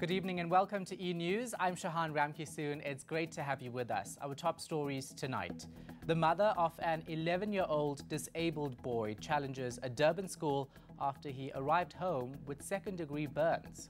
Good evening and welcome to eNews. I'm Shahan Ramkisoon. It's great to have you with us. Our top stories tonight. The mother of an 11-year-old disabled boy challenges a Durban school after he arrived home with second-degree burns.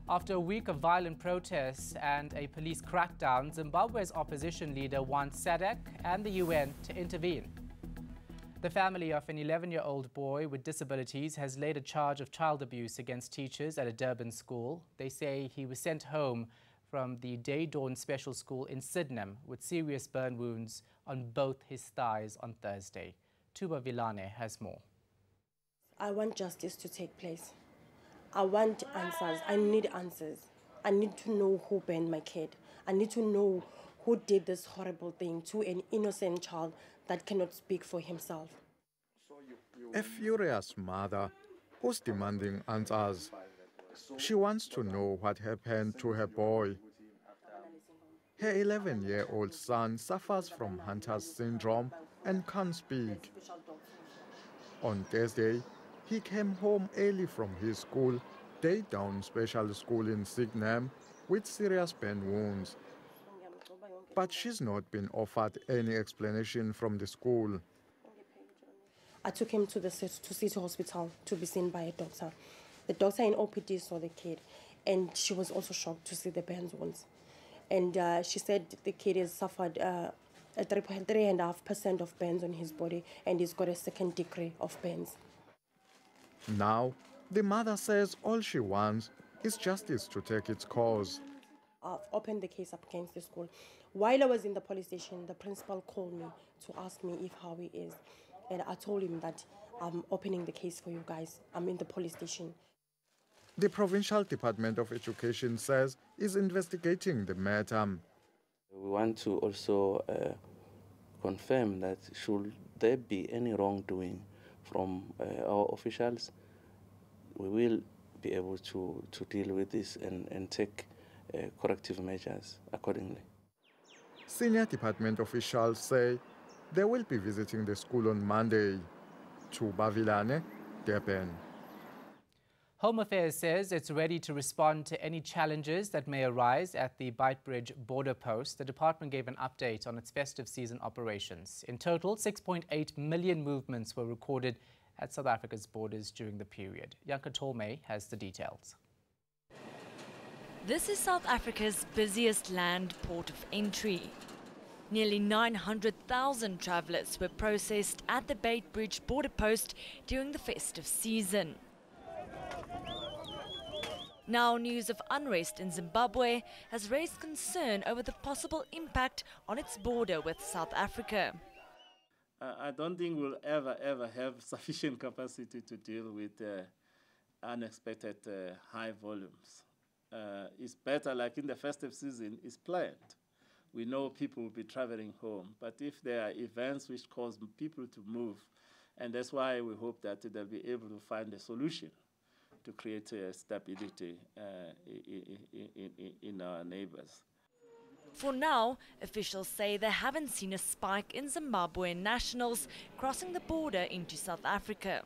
After a week of violent protests and a police crackdown, Zimbabwe's opposition leader wants SADC and the UN to intervene. The family of an 11-year-old boy with disabilities has laid a charge of child abuse against teachers at a Durban school. They say he was sent home from the Day Dawn Special School in Sydenham with serious burn wounds on both his thighs on Thursday. Tuba Vilane has more. I want justice to take place. I want answers. I need answers. I need to know who burned my kid. I need to know who did this horrible thing to an innocent child that cannot speak for himself. A furious mother who's demanding answers. She wants to know what happened to her boy. Her 11-year-old son suffers from Hunter's syndrome and can't speak. On Thursday, he came home early from his school, Day Dawn Special School in Sydenham, with serious burn wounds. But she's not been offered any explanation from the school. I took him to City Hospital to be seen by a doctor. The doctor in OPD saw the kid, and she was also shocked to see the burn wounds. And she said the kid has suffered 3.5% of burns on his body, and he's got a second degree of burns. Now, the mother says all she wants is justice to take its course. I've opened the case up against the school. While I was in the police station, the principal called me to ask me if how he is. And I told him that I'm opening the case for you guys. I'm in the police station. The Provincial Department of Education says is investigating the matter. We want to also confirm that should there be any wrongdoing from our officials, we will be able to deal with this and take corrective measures accordingly. Senior department officials say they will be visiting the school on Monday. Tuba Vilane, Durban. Home Affairs says it's ready to respond to any challenges that may arise at the Beitbridge border post. The department gave an update on its festive season operations. In total, 6.8 million movements were recorded at South Africa's borders during the period. Yanka Tolme has the details. This is South Africa's busiest land port of entry. Nearly 900,000 travellers were processed at the Beitbridge border post during the festive season. Now, news of unrest in Zimbabwe has raised concern over the possible impact on its border with South Africa. I don't think we'll ever have sufficient capacity to deal with unexpected high volumes. It's better, like in the festive season, it's planned. We know people will be traveling home, but if there are events which cause people to move, and that's why we hope that they'll be able to find a solution to create stability in our neighbors. For now, officials say they haven't seen a spike in Zimbabwean nationals crossing the border into South Africa.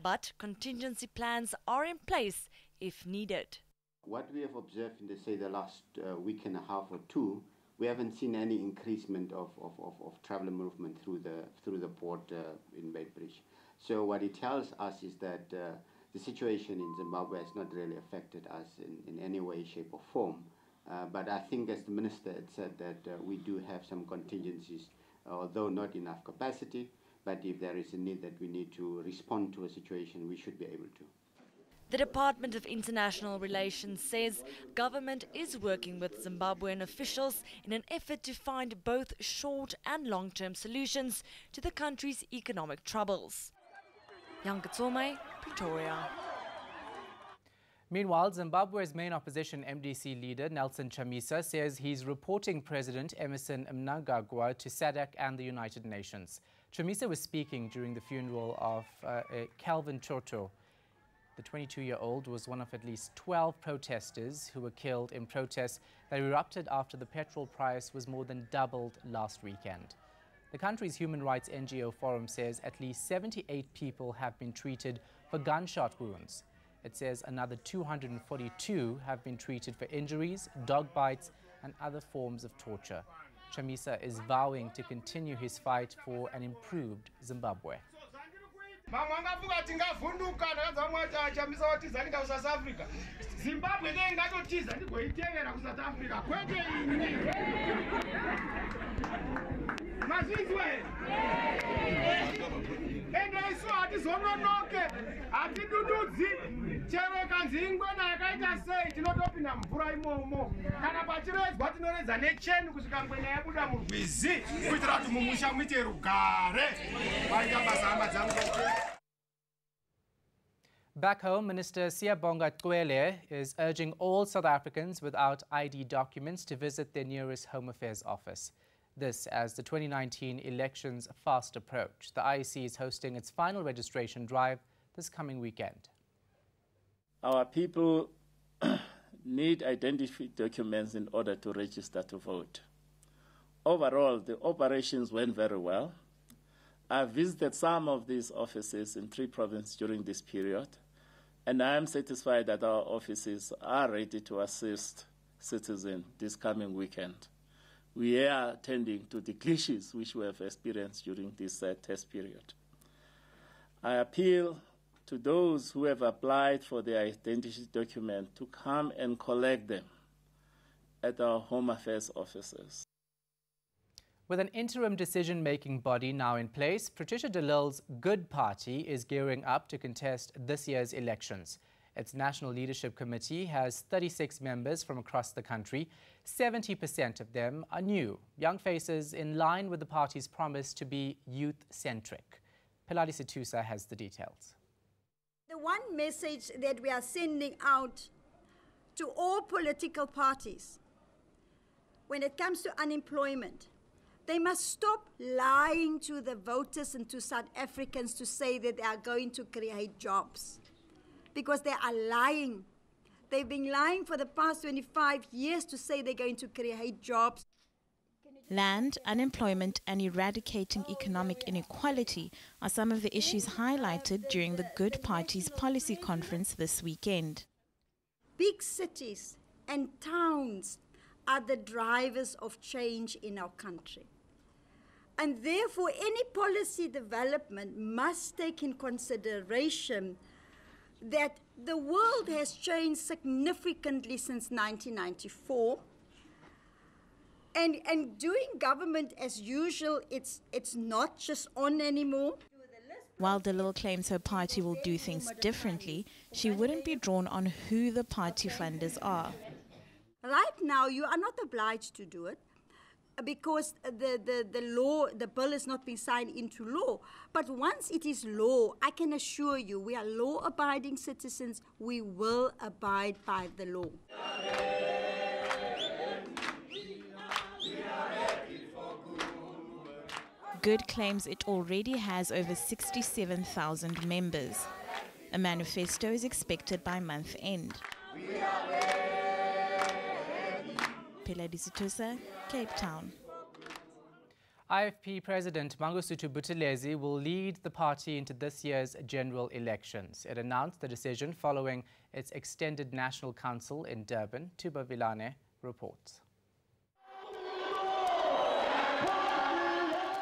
But contingency plans are in place if needed. What we have observed in, the last week and a half or two, we haven't seen any increasement of traveler movement through the port in Beitbridge. So what it tells us is that the situation in Zimbabwe has not really affected us in any way, shape or form. But I think, as the Minister had said, that we do have some contingencies, although not enough capacity, but if there is a need that we need to respond to a situation, we should be able to. The Department of International Relations says government is working with Zimbabwean officials in an effort to find both short and long-term solutions to the country's economic troubles. Yanka Tolme, Pretoria. Meanwhile, Zimbabwe's main opposition MDC leader Nelson Chamisa says he's reporting President Emmerson Mnangagwa to SADC and the United Nations. Chamisa was speaking during the funeral of Calvin Choto. The 22-year-old was one of at least 12 protesters who were killed in protests that erupted after the petrol price was more than doubled last weekend. The country's human rights NGO Forum says at least 78 people have been treated for gunshot wounds. It says another 242 have been treated for injuries, dog bites, and other forms of torture. Chamisa is vowing to continue his fight for an improved Zimbabwe. Back home, Minister Siyabonga Cwele is urging all South Africans without ID documents to visit their nearest Home Affairs office. This as the 2019 elections fast approach. The IEC is hosting its final registration drive this coming weekend. Our people need identity documents in order to register to vote. Overall, the operations went very well. I visited some of these offices in 3 provinces during this period, and I am satisfied that our offices are ready to assist citizens this coming weekend. We are attending to the glitches which we have experienced during this test period. I appeal to those who have applied for their identity document to come and collect them at our Home Affairs offices. With an interim decision-making body now in place, Patricia de Lille's Good Party is gearing up to contest this year's elections. Its National Leadership Committee has 36 members from across the country. 70% of them are new, young faces in line with the party's promise to be youth-centric. Peladi Situsa has the details. The one message that we are sending out to all political parties when it comes to unemployment, they must stop lying to the voters and to South Africans to say that they are going to create jobs. Because they are lying. They've been lying for the past 25 years to say they're going to create jobs. Land, unemployment, and eradicating economic inequality are some of the issues highlighted during the Good Party's policy conference this weekend. Big cities and towns are the drivers of change in our country. And therefore, any policy development must take in consideration that the world has changed significantly since 1994. And doing government as usual, it's not just on anymore. While de Lille claims her party will do things differently, she wouldn't be drawn on who the party funders are. Right now, you are not obliged to do it because the bill has not been signed into law. But once it is law, I can assure you, we are law-abiding citizens. We will abide by the law. Good claims it already has over 67,000 members. A manifesto is expected by month end. Peladi Situsa, Cape Town. IFP President Mangosuthu Buthelezi will lead the party into this year's general elections. It announced the decision following its extended National Council in Durban. Tuba Vilane reports.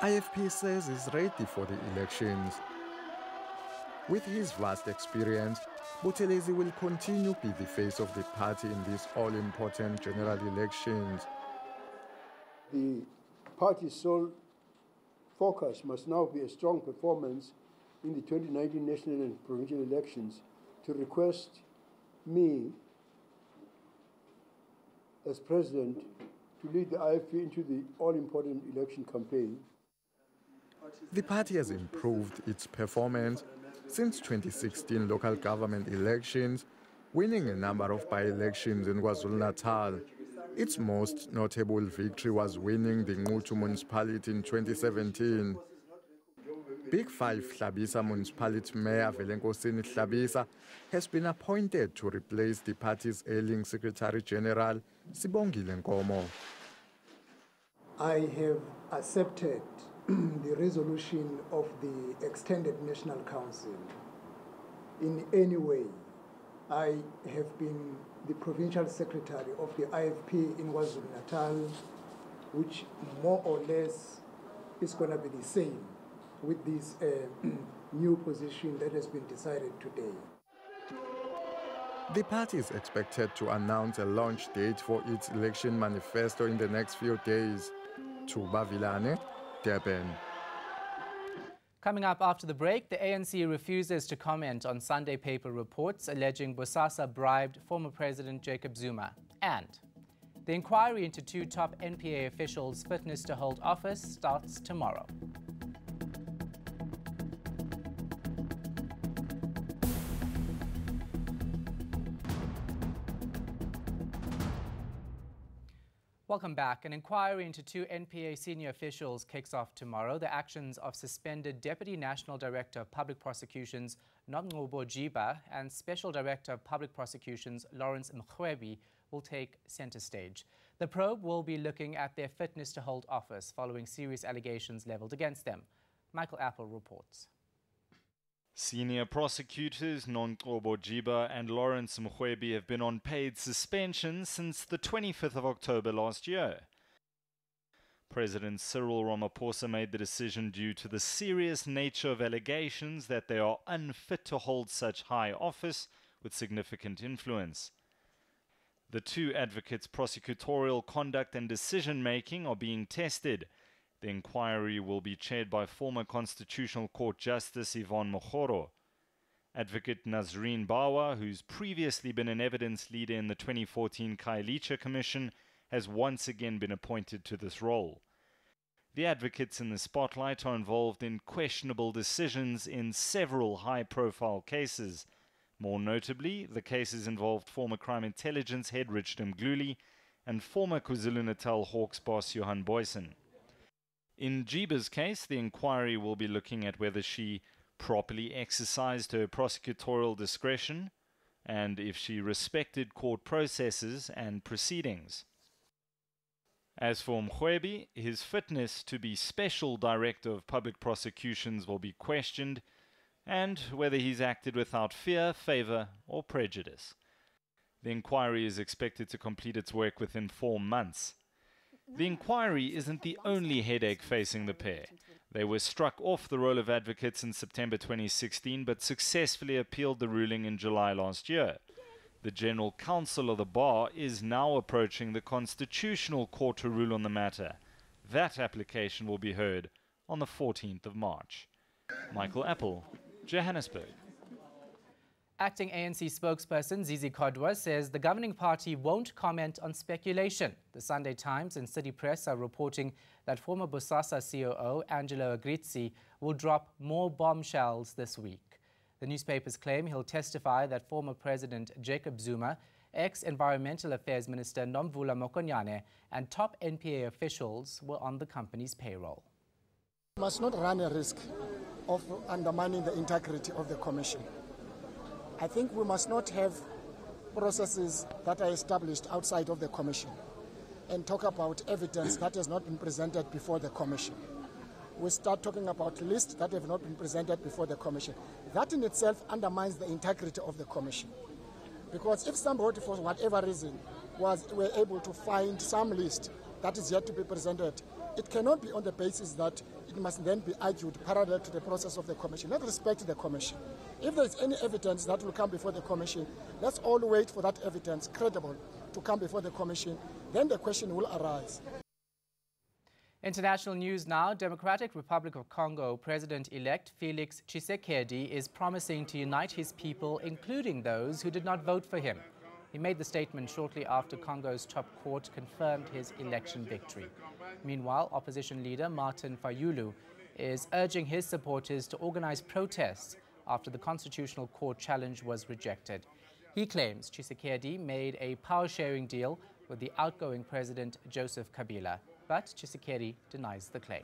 IFP says he's ready for the elections. With his vast experience, Buthelezi will continue to be the face of the party in these all-important general elections. The party's sole focus must now be a strong performance in the 2019 national and provincial elections to request me as president to lead the IFP into the all-important election campaign. The party has improved its performance since 2016 local government elections, winning a number of by-elections in KwaZulu-Natal. Its most notable victory was winning the Ngutu municipality in 2017. Big Five Hlabisa municipality mayor Velenkosini Hlabisa has been appointed to replace the party's ailing Secretary General Sibongile Nkomo. I have accepted the resolution of the Extended National Council in any way I have been the provincial secretary of the IFP in KwaZulu-Natal, which more or less is going to be the same with this new position that has been decided today. The party is expected to announce a launch date for its election manifesto in the next few days. Thuba Vilane, Durban. Coming up after the break, the ANC refuses to comment on Sunday paper reports alleging Bosasa bribed former President Jacob Zuma. And the inquiry into two top NPA officials' fitness to hold office starts tomorrow. Welcome back. An inquiry into two NPA senior officials kicks off tomorrow. The actions of suspended Deputy National Director of Public Prosecutions Nonqobo Jiba and Special Director of Public Prosecutions Lawrence Mkhwebi will take center stage. The probe will be looking at their fitness to hold office following serious allegations leveled against them. Michael Apple reports. Senior prosecutors Nonqobo Jiba and Lawrence Mkhwebi have been on paid suspension since the 25th of October last year. President Cyril Ramaphosa made the decision due to the serious nature of allegations that they are unfit to hold such high office with significant influence. The two advocates' prosecutorial conduct and decision-making are being tested. The inquiry will be chaired by former Constitutional Court Justice Yvonne Mogoro. Advocate Nazreen Bawa, who's previously been an evidence leader in the 2014 Khayelitsha Commission, has once again been appointed to this role. The advocates in the spotlight are involved in questionable decisions in several high-profile cases. More notably, the cases involved former Crime Intelligence head Richard Mgluli and former KwaZulu-Natal Hawks boss Johan Boysen. In Jiba's case, the inquiry will be looking at whether she properly exercised her prosecutorial discretion and if she respected court processes and proceedings. As for Mkhwebi, his fitness to be Special Director of Public Prosecutions will be questioned, and whether he's acted without fear, favor, or prejudice. The inquiry is expected to complete its work within 4 months. The inquiry isn't the only headache facing the pair. They were struck off the role of advocates in September 2016, but successfully appealed the ruling in July last year. The General Counsel of the Bar is now approaching the Constitutional Court to rule on the matter. That application will be heard on the 14th of March. Michael Apple, Johannesburg. Acting ANC spokesperson Zizi Kodwa says the governing party won't comment on speculation. The Sunday Times and City Press are reporting that former Bosasa COO Angelo Agrizzi will drop more bombshells this week. The newspapers claim he'll testify that former President Jacob Zuma, ex-Environmental Affairs Minister Nomvula Mokonyane and top NPA officials were on the company's payroll. We must not run a risk of undermining the integrity of the Commission. I think we must not have processes that are established outside of the Commission and talk about evidence that has not been presented before the Commission. We start talking about lists that have not been presented before the Commission. That in itself undermines the integrity of the Commission. Because if somebody, for whatever reason, were able to find some list that is yet to be presented, it cannot be on the basis that it must then be argued parallel to the process of the Commission. Let's respect the Commission. If there is any evidence that will come before the Commission, let's all wait for that evidence, credible, to come before the Commission. Then the question will arise. International news now. Democratic Republic of Congo President-elect Felix Tshisekedi is promising to unite his people, including those who did not vote for him. He made the statement shortly after Congo's top court confirmed his election victory. Meanwhile, opposition leader Martin Fayulu is urging his supporters to organize protests after the Constitutional Court challenge was rejected. He claims Tshisekedi made a power-sharing deal with the outgoing President Joseph Kabila, but Tshisekedi denies the claim.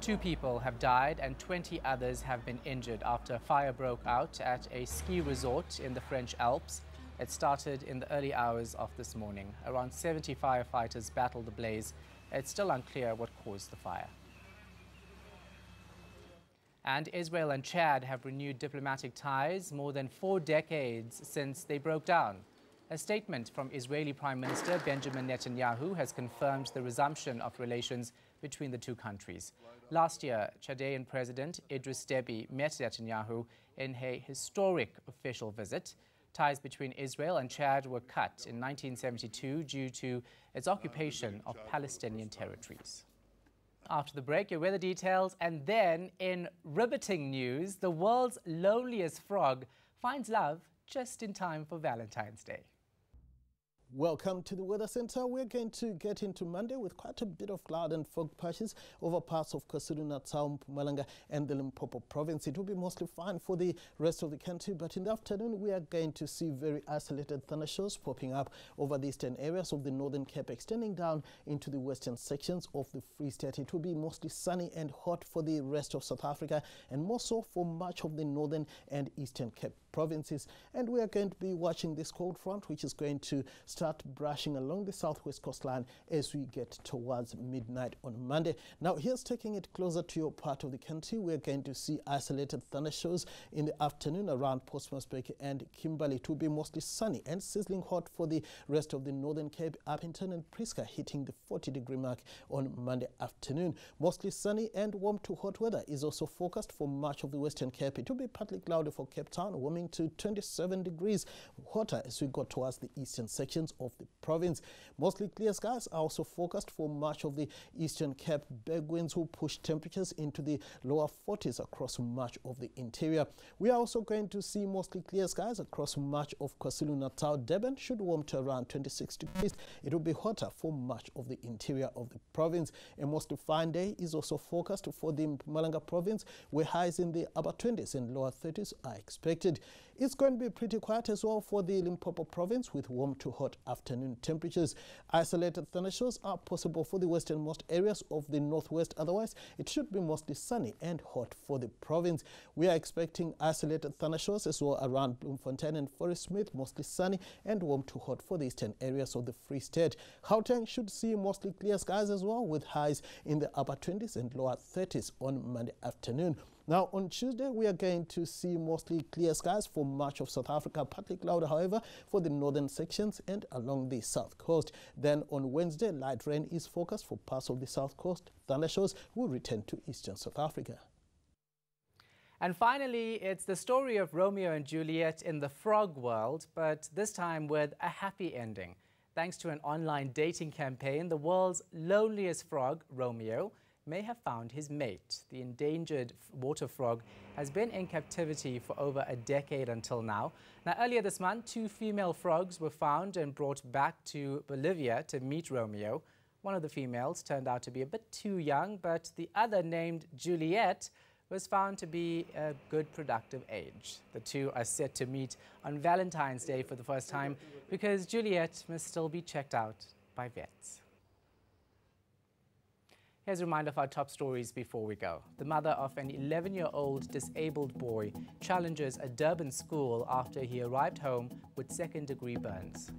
2 people have died and 20 others have been injured after a fire broke out at a ski resort in the French Alps. It started in the early hours of this morning. Around 70 firefighters battled the blaze. It's still unclear what caused the fire. And Israel and Chad have renewed diplomatic ties more than 4 decades since they broke down. A statement from Israeli Prime Minister Benjamin Netanyahu has confirmed the resumption of relations between the two countries. Last year, Chadian President Idris Deby met Netanyahu in a historic official visit. Ties between Israel and Chad were cut in 1972 due to its occupation of Palestinian territories. After the break, your weather details, and then in riveting news, the world's loneliest frog finds love just in time for Valentine's Day. Welcome to the Weather Center. We're going to get into Monday with quite a bit of cloud and fog patches over parts of KwaZulu-Natal, Mpumalanga and the Limpopo province. It will be mostly fine for the rest of the country, but in the afternoon we are going to see very isolated thunderstorms popping up over the eastern areas of the Northern Cape, extending down into the western sections of the Free State. It will be mostly sunny and hot for the rest of South Africa and more so for much of the Northern and Eastern Cape provinces. And we are going to be watching this cold front, which is going to start brushing along the southwest coastline as we get towards midnight on Monday. Now, here's taking it closer to your part of the country. We're going to see isolated thunderstorms in the afternoon around Postmasburg and Kimberley. It will be mostly sunny and sizzling hot for the rest of the Northern Cape, Appington and Priska hitting the 40-degree mark on Monday afternoon. Mostly sunny and warm to hot weather is also forecast for much of the Western Cape. It will be partly cloudy for Cape Town, warming to 27 degrees hotter as we go towards the eastern sections of the province. Mostly clear skies are also forecast for much of the Eastern Cape. Big winds will push temperatures into the lower 40s across much of the interior. We are also going to see mostly clear skies across much of KwaZulu-Natal. Durban should warm to around 26 degrees. It will be hotter for much of the interior of the province. A mostly fine day is also forecast for the Mpumalanga province, where highs in the upper 20s and lower 30s are expected. It's going to be pretty quiet as well for the Limpopo province with warm to hot afternoon temperatures. Isolated thunderstorms are possible for the westernmost areas of the northwest. Otherwise, it should be mostly sunny and hot for the province. We are expecting isolated thunderstorms as well around Bloemfontein and Forest Smith, mostly sunny and warm to hot for the eastern areas of the Free State. Gauteng should see mostly clear skies as well, with highs in the upper 20s and lower 30s on Monday afternoon. Now, on Tuesday, we are going to see mostly clear skies for much of South Africa, partly cloudy, however, for the northern sections and along the south coast. Then on Wednesday, light rain is forecast for parts of the south coast. Thunderstorms will return to eastern South Africa. And finally, it's the story of Romeo and Juliet in the frog world, but this time with a happy ending. Thanks to an online dating campaign, the world's loneliest frog, Romeo, may have found his mate. The endangered water frog has been in captivity for over a decade until now. Now, earlier this month, 2 female frogs were found and brought back to Bolivia to meet Romeo. One of the females turned out to be a bit too young, but the other, named Juliet, was found to be a good productive age. The two are set to meet on Valentine's Day for the first time because Juliet must still be checked out by vets. Here's a reminder of our top stories before we go. The mother of an 11-year-old disabled boy challenges a Durban school after he arrived home with second-degree burns.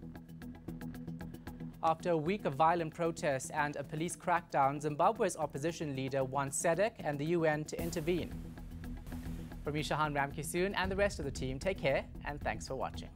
After a week of violent protests and a police crackdown, Zimbabwe's opposition leader wants SADC and the UN to intervene. From me, Shahan Ramkisoon, and the rest of the team, take care and thanks for watching.